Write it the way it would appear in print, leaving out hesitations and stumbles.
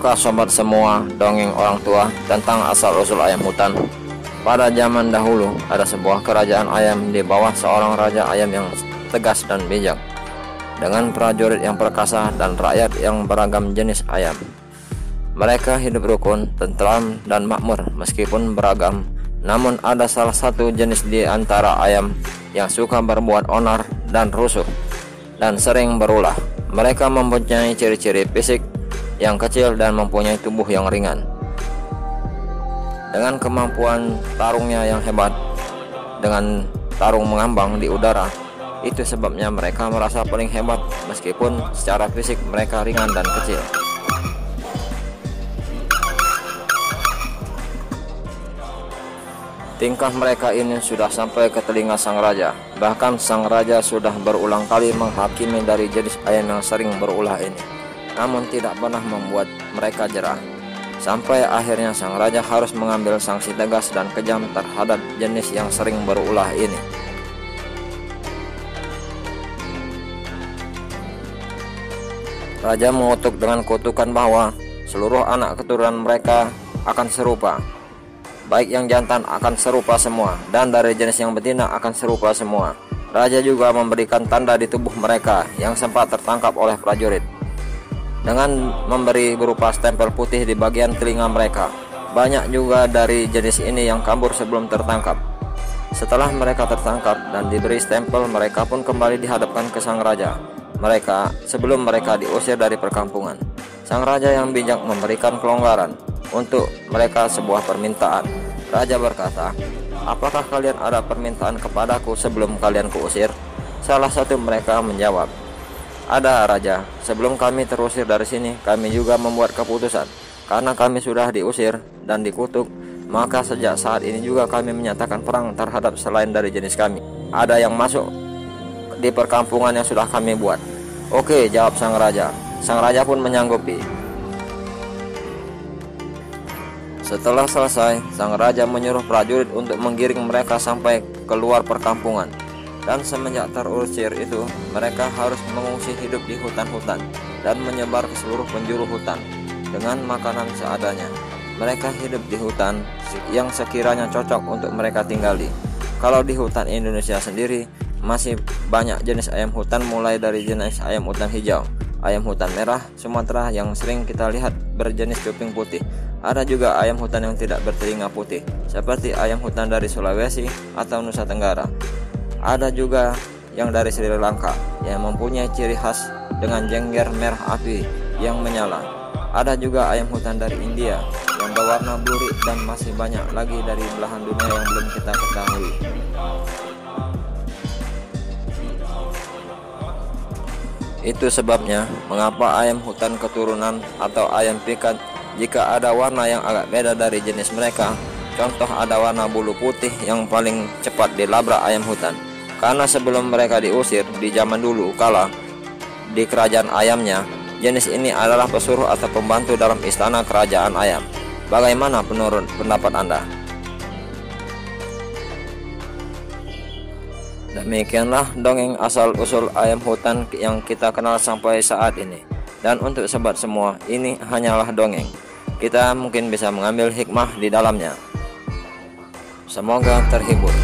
Taukah sobat semua dongeng orang tua tentang asal-usul ayam hutan? Pada zaman dahulu ada sebuah kerajaan ayam di bawah seorang raja ayam yang tegas dan bijak, dengan prajurit yang perkasa dan rakyat yang beragam jenis ayam. Mereka hidup rukun, tentram, dan makmur meskipun beragam. Namun ada salah satu jenis di antara ayam yang suka berbuat onar dan rusuh dan sering berulah. Mereka mempunyai ciri-ciri fisik yang kecil dan mempunyai tubuh yang ringan. Dengan kemampuan tarungnya yang hebat, dengan tarung mengambang di udara, itu sebabnya mereka merasa paling hebat meskipun secara fisik mereka ringan dan kecil. Tingkah mereka ini sudah sampai ke telinga sang raja. Bahkan sang raja sudah berulang kali menghakimi dari jenis ayam yang sering berulah ini, namun tidak pernah membuat mereka jerah. Sampai akhirnya sang raja harus mengambil sanksi tegas dan kejam terhadap jenis yang sering berulah ini. Raja mengutuk dengan kutukan bahwa seluruh anak keturunan mereka akan serupa. Baik yang jantan akan serupa semua, dan dari jenis yang betina akan serupa semua. Raja juga memberikan tanda di tubuh mereka yang sempat tertangkap oleh prajurit, dengan memberi berupa stempel putih di bagian telinga mereka. Banyak juga dari jenis ini yang kabur sebelum tertangkap. Setelah mereka tertangkap dan diberi stempel, mereka pun kembali dihadapkan ke sang raja sebelum mereka diusir dari perkampungan. Sang raja yang bijak memberikan kelonggaran untuk mereka sebuah permintaan. Raja berkata, "Apakah kalian ada permintaan kepadaku sebelum kalian kuusir?" Salah satu mereka menjawab, "Ada, Raja. Sebelum kami terusir dari sini, kami juga membuat keputusan. Karena kami sudah diusir dan dikutuk, maka sejak saat ini juga kami menyatakan perang terhadap selain dari jenis kami. Ada yang masuk di perkampungan yang sudah kami buat." "Oke," jawab sang raja. Sang raja pun menyanggupi. Setelah selesai, sang raja menyuruh prajurit untuk menggiring mereka sampai keluar perkampungan. Dan semenjak terusir itu, mereka harus mengungsi hidup di hutan-hutan dan menyebar ke seluruh penjuru hutan dengan makanan seadanya. Mereka hidup di hutan yang sekiranya cocok untuk mereka tinggali. Kalau di hutan Indonesia sendiri, masih banyak jenis ayam hutan, mulai dari jenis ayam hutan hijau, ayam hutan merah Sumatera yang sering kita lihat berjenis kuping putih. Ada juga ayam hutan yang tidak bertelinga putih, seperti ayam hutan dari Sulawesi atau Nusa Tenggara. Ada juga yang dari Sri Lanka yang mempunyai ciri khas dengan jengger merah api yang menyala. Ada juga ayam hutan dari India yang berwarna buri, dan masih banyak lagi dari belahan dunia yang belum kita ketahui. Itu sebabnya mengapa ayam hutan keturunan atau ayam pikat, jika ada warna yang agak beda dari jenis mereka. Contoh, ada warna bulu putih yang paling cepat dilabrak ayam hutan, karena sebelum mereka diusir di zaman dulu kala di kerajaan ayamnya, jenis ini adalah pesuruh atau pembantu dalam istana kerajaan ayam. Bagaimana menurut pendapat Anda? Demikianlah dongeng asal-usul ayam hutan yang kita kenal sampai saat ini. Dan untuk sobat semua, ini hanyalah dongeng. Kita mungkin bisa mengambil hikmah di dalamnya. Semoga terhibur.